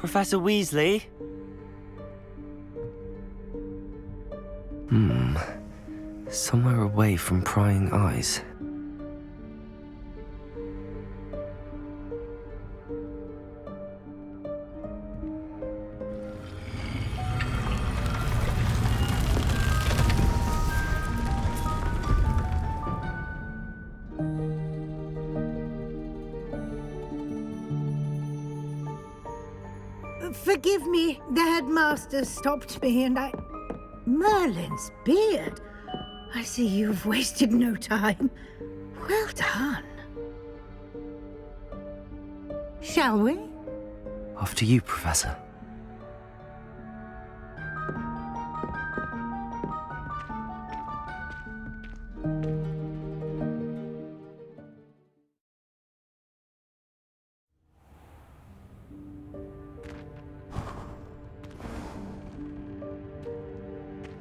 Professor Weasley? Somewhere away from prying eyes. Forgive me, the headmaster stopped me and Merlin's beard. I see you've wasted no time. Well done. Shall we? After you, Professor.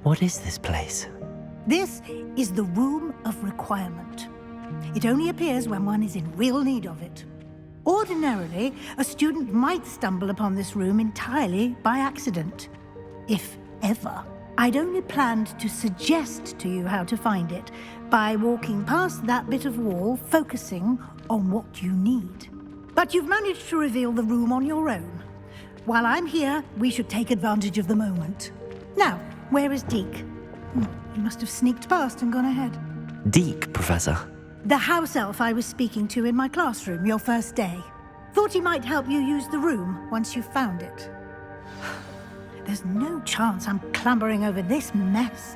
What is this place? This is the Room of Requirement. It only appears when one is in real need of it. Ordinarily, a student might stumble upon this room entirely by accident. If ever. I'd only planned to suggest to you how to find it by walking past that bit of wall, focusing on what you need. But you've managed to reveal the room on your own. While I'm here, we should take advantage of the moment. Now, where is Deke? He must have sneaked past and gone ahead. Deke, Professor. The house elf I was speaking to in my classroom your first day. Thought he might help you use the room once you found it. There's no chance I'm clambering over this mess.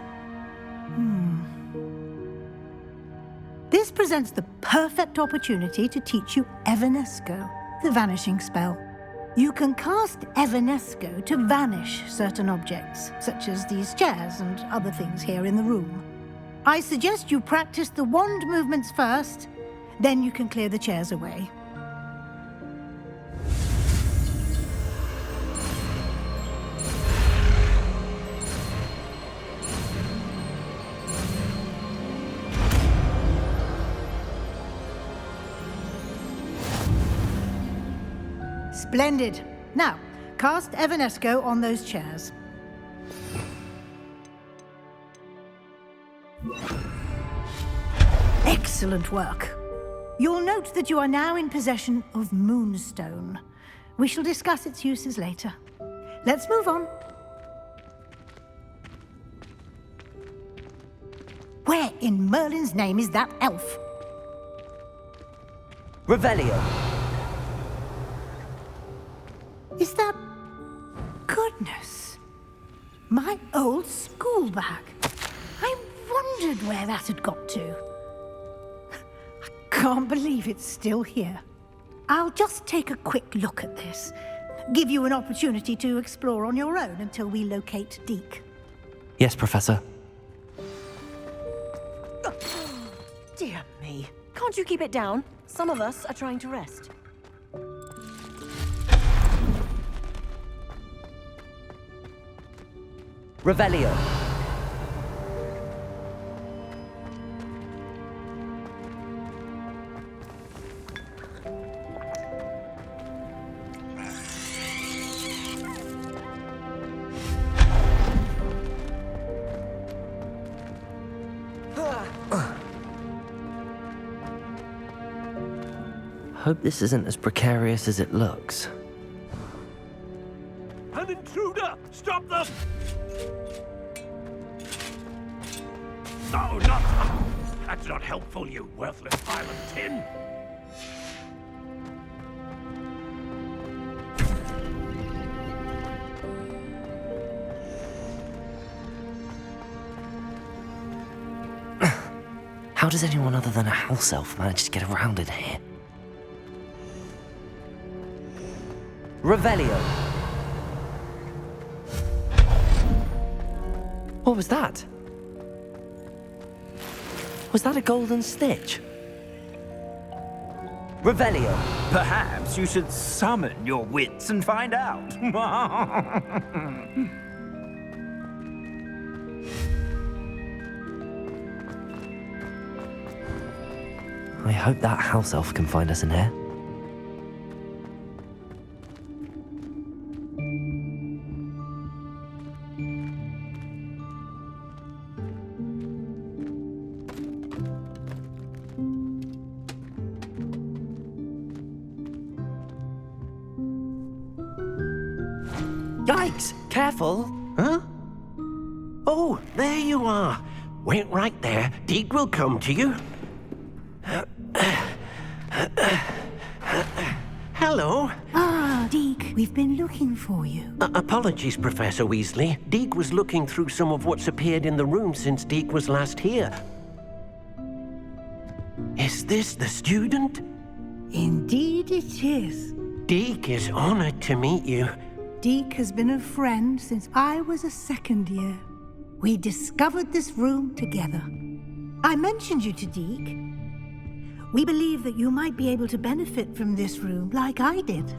This presents the perfect opportunity to teach you Evanesco, the vanishing spell. You can cast Evanesco to vanish certain objects, such as these chairs and other things here in the room. I suggest you practice the wand movements first, then you can clear the chairs away. Splendid. Now, cast Evanesco on those chairs. Excellent work. You'll note that you are now in possession of Moonstone. We shall discuss its uses later. Let's move on. Where in Merlin's name is that elf? Revelio. Is that... Goodness. My old school bag. I wondered where that had got to. I can't believe it's still here. I'll just take a quick look at this. Give you an opportunity to explore on your own until we locate Deke. Yes, Professor. Dear me. Can't you keep it down? Some of us are trying to rest. Revelio. Hope this isn't as precarious as it looks. An intruder! Stop them! No, not... That's not helpful, you worthless pile of tin! How does anyone other than a house elf manage to get around in here? Revelio. What was that? Was that a golden stitch? Revelio. Perhaps you should summon your wits and find out. I hope that house elf can find us in here. Careful. Huh? Oh, there you are. Wait right there. Deke will come to you. Hello. Ah, Deke, we've been looking for you. Apologies, Professor Weasley. Deke was looking through some of what's appeared in the room since Deke was last here. Is this the student? Indeed it is. Deke is honored to meet you. Deke has been a friend since I was a second year. We discovered this room together. I mentioned you to Deke. We believe that you might be able to benefit from this room like I did.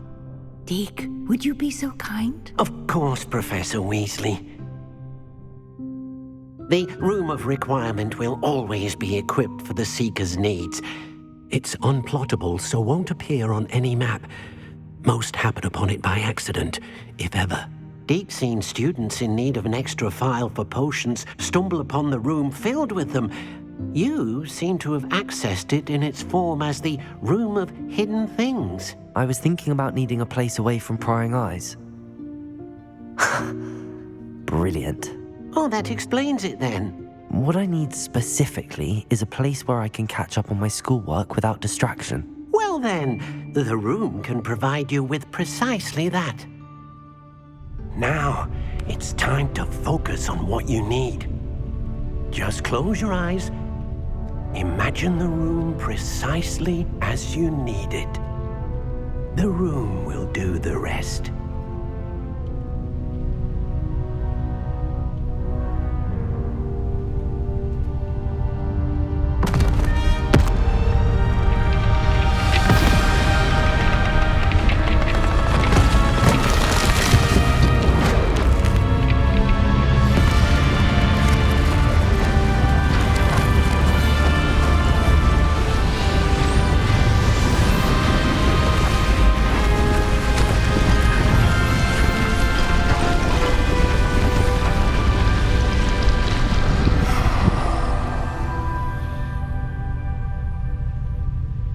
Deke, would you be so kind? Of course, Professor Weasley. The Room of Requirement will always be equipped for the Seeker's needs. It's unplottable, so won't appear on any map. Most happen upon it by accident, if ever. Deke's seen students in need of an extra file for potions stumble upon the room filled with them. You seem to have accessed it in its form as the Room of Hidden Things. I was thinking about needing a place away from prying eyes. Brilliant. Oh, that explains it then. What I need specifically is a place where I can catch up on my schoolwork without distraction. Well then, the room can provide you with precisely that. Now, it's time to focus on what you need. Just close your eyes. Imagine the room precisely as you need it. The room will do the rest.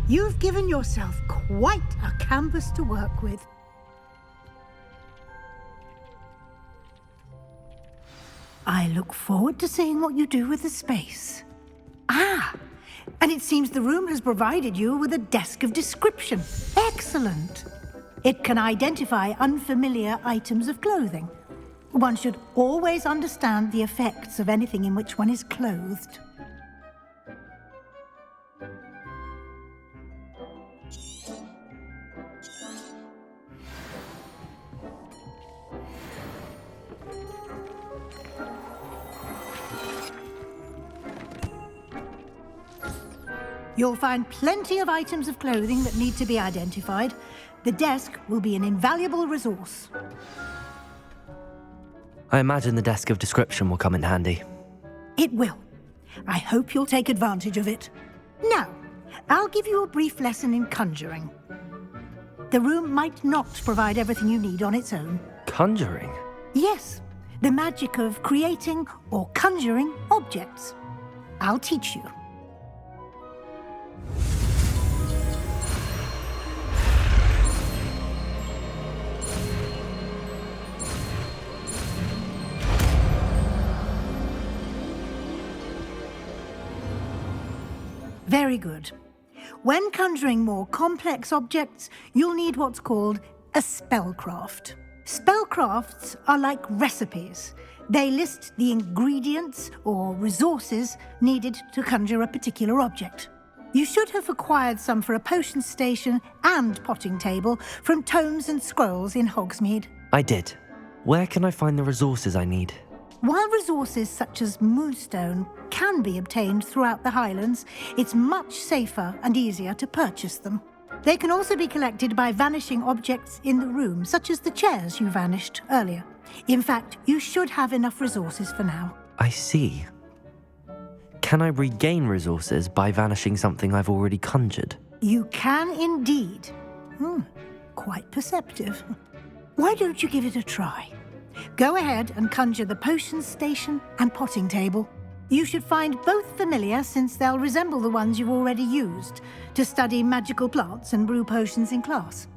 You've given yourself quite a canvas to work with. I look forward to seeing what you do with the space. Ah, and it seems the room has provided you with a desk of description. Excellent. It can identify unfamiliar items of clothing. One should always understand the effects of anything in which one is clothed. You'll find plenty of items of clothing that need to be identified. The desk will be an invaluable resource. I imagine the desk of description will come in handy. It will. I hope you'll take advantage of it. Now, I'll give you a brief lesson in conjuring. The room might not provide everything you need on its own. Conjuring? Yes, the magic of creating or conjuring objects. I'll teach you. Very good. When conjuring more complex objects, you'll need what's called a spellcraft. Spellcrafts are like recipes. They list the ingredients or resources needed to conjure a particular object. You should have acquired some for a potion station and potting table from tomes and scrolls in Hogsmeade. I did. Where can I find the resources I need? While resources such as moonstone can be obtained throughout the Highlands, it's much safer and easier to purchase them. They can also be collected by vanishing objects in the room, such as the chairs you vanished earlier. In fact, you should have enough resources for now. I see. Can I regain resources by vanishing something I've already conjured? You can indeed. Quite perceptive. Why don't you give it a try? Go ahead and conjure the potion station and potting table. You should find both familiar, since they'll resemble the ones you've already used to study magical plants and brew potions in class.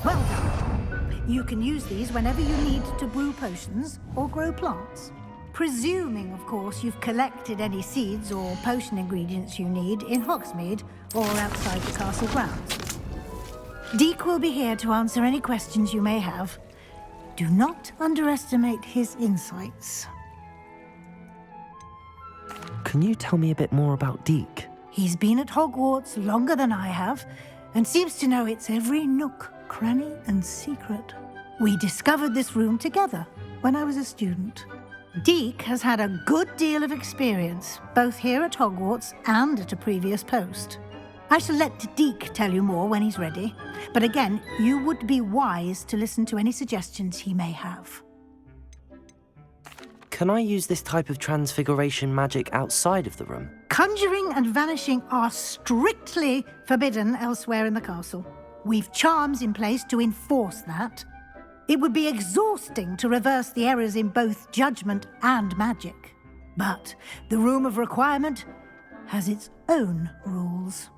Well done. You can use these whenever you need to brew potions or grow plants. Presuming, of course, you've collected any seeds or potion ingredients you need in Hogsmeade or outside the castle grounds. Deek will be here to answer any questions you may have. Do not underestimate his insights. Can you tell me a bit more about Deek? He's been at Hogwarts longer than I have, and seems to know its every nook, cranny, and secret. We discovered this room together when I was a student. Deek has had a good deal of experience, both here at Hogwarts and at a previous post. I shall let Deek tell you more when he's ready, but again, you would be wise to listen to any suggestions he may have. Can I use this type of transfiguration magic outside of the room? Conjuring and vanishing are strictly forbidden elsewhere in the castle. We've charms in place to enforce that. It would be exhausting to reverse the errors in both judgment and magic. But the Room of Requirement has its own rules.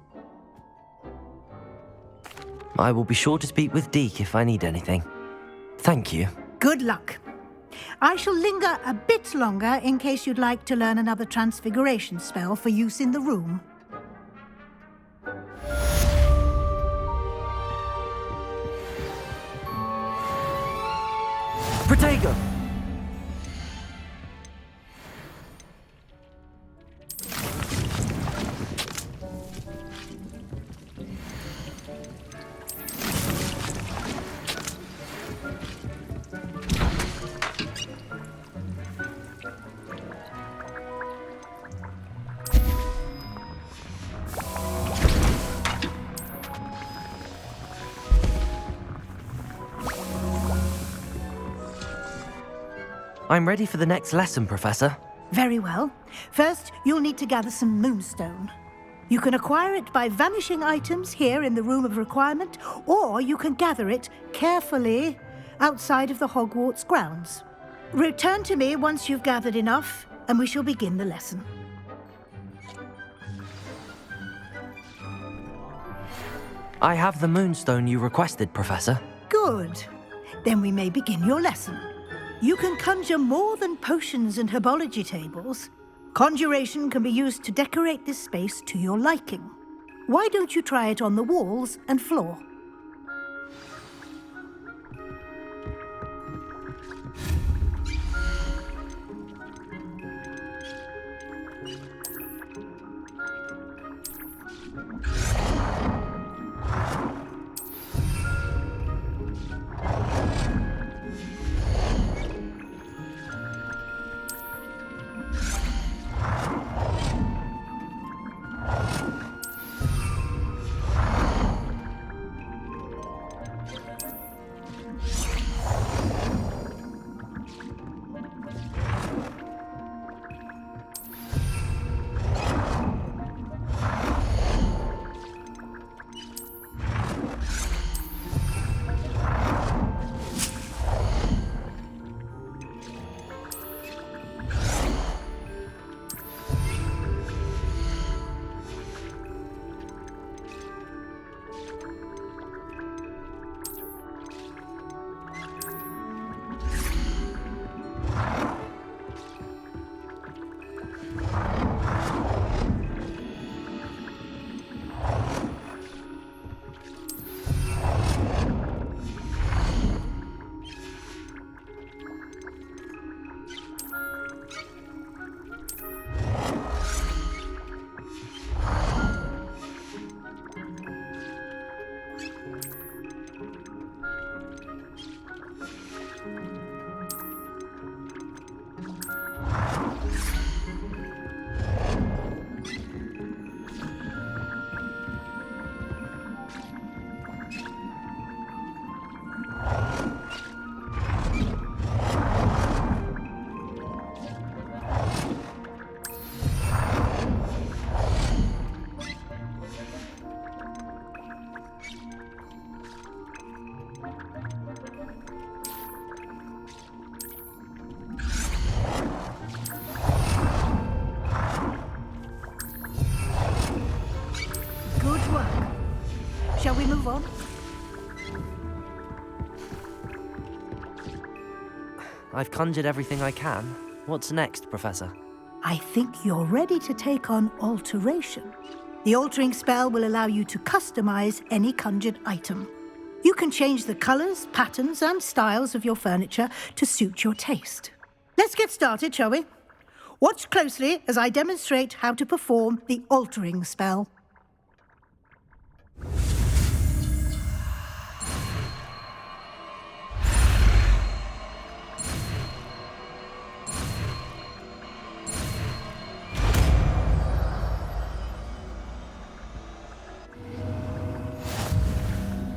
I will be sure to speak with Deek if I need anything. Thank you. Good luck. I shall linger a bit longer in case you'd like to learn another transfiguration spell for use in the room. Protego! I'm ready for the next lesson, Professor. Very well. First, you'll need to gather some moonstone. You can acquire it by vanishing items here in the Room of Requirement, or you can gather it carefully outside of the Hogwarts grounds. Return to me once you've gathered enough, and we shall begin the lesson. I have the moonstone you requested, Professor. Good. Then we may begin your lesson. You can conjure more than potions and herbology tables. Conjuration can be used to decorate this space to your liking. Why don't you try it on the walls and floor? Shall we move on? I've conjured everything I can. What's next, Professor? I think you're ready to take on alteration. The altering spell will allow you to customize any conjured item. You can change the colors, patterns, and styles of your furniture to suit your taste. Let's get started, shall we? Watch closely as I demonstrate how to perform the altering spell.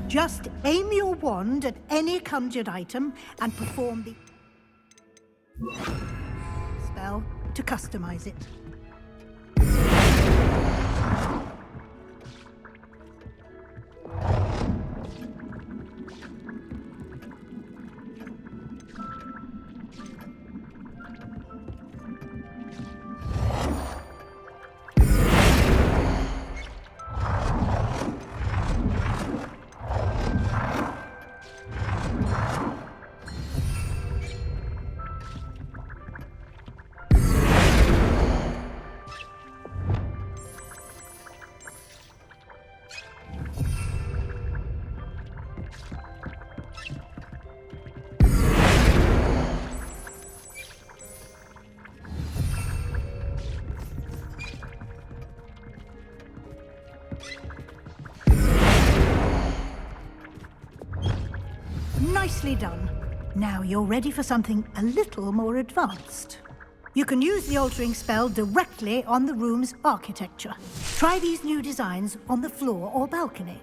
Just aim your wand at any conjured item and perform the spell to customize it. Nicely done. Now you're ready for something a little more advanced. You can use the altering spell directly on the room's architecture. Try these new designs on the floor or balcony.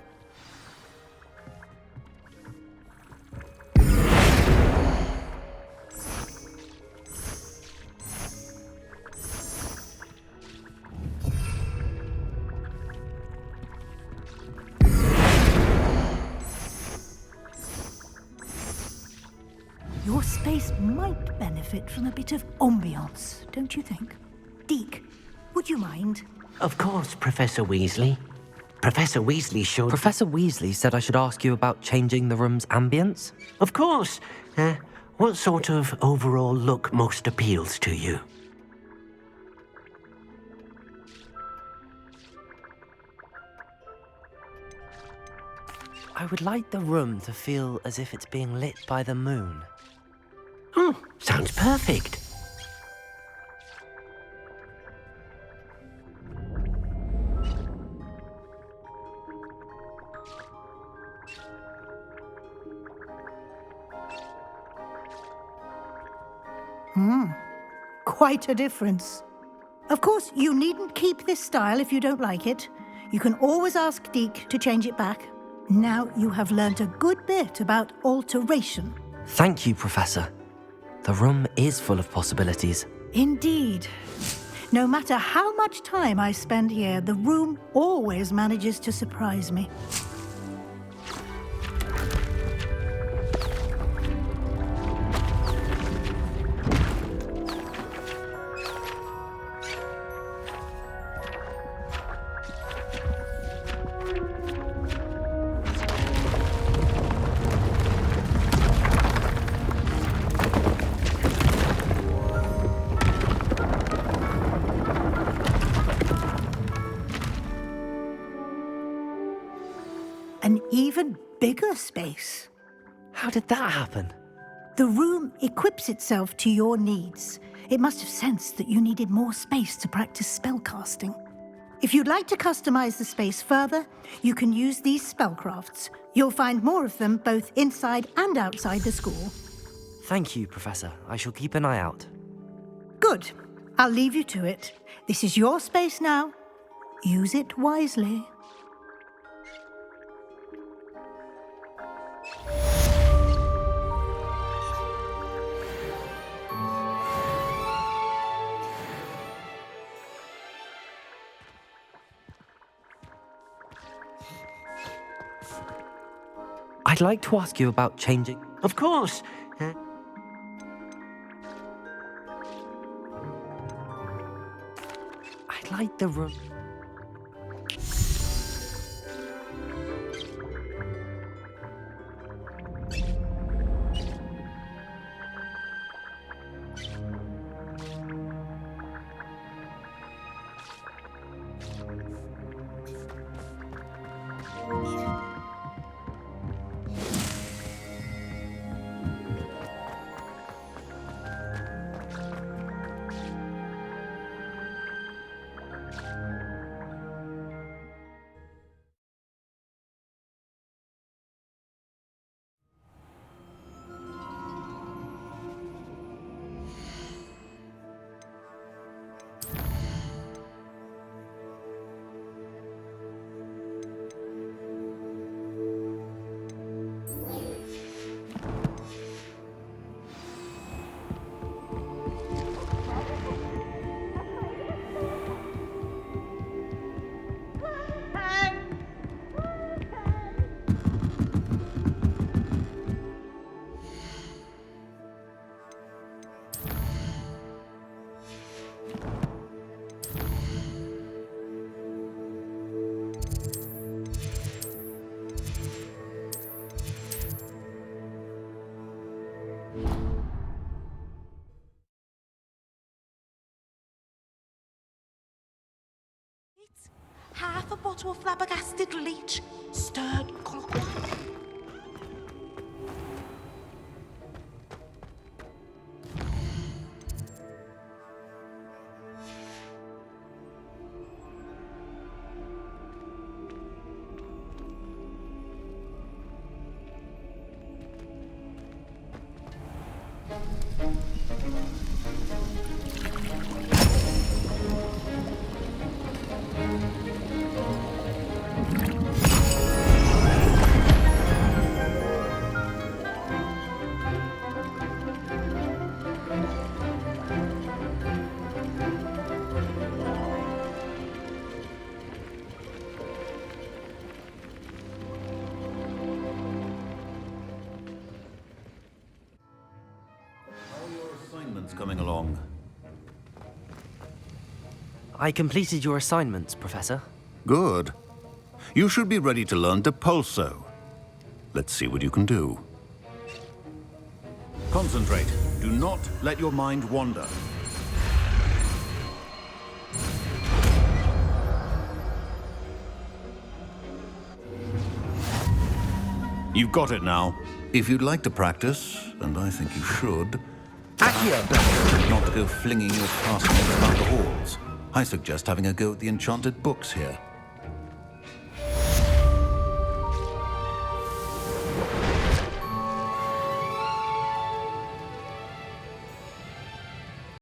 Your space might benefit from a bit of ambiance, don't you think? Deke, would you mind? Of course, Professor Weasley. Professor Weasley showed... Professor Weasley said I should ask you about changing the room's ambience? Of course. What sort of overall look most appeals to you? I would like the room to feel as if it's being lit by the moon. Oh, sounds perfect. Quite a difference. Of course, you needn't keep this style if you don't like it. You can always ask Deke to change it back. Now you have learnt a good bit about alteration. Thank you, Professor. The room is full of possibilities. Indeed. No matter how much time I spend here, the room always manages to surprise me. An even bigger space. How did that happen? The room equips itself to your needs. It must have sensed that you needed more space to practice spellcasting. If you'd like to customize the space further, you can use these spellcrafts. You'll find more of them both inside and outside the school. Thank you, Professor. I shall keep an eye out. Good. I'll leave you to it. This is your space now. Use it wisely. I'd like to ask you about changing... Of course. I'd like the room... half a bottle of flabbergasted leech, stirred clockwise. Coming along. I completed your assignments, Professor. Good. You should be ready to learn Depulso. Let's see what you can do. Concentrate. Do not let your mind wander. You've got it now. If you'd like to practice, and I think you should, not to go flinging your castles about the halls. I suggest having a go at the enchanted books here.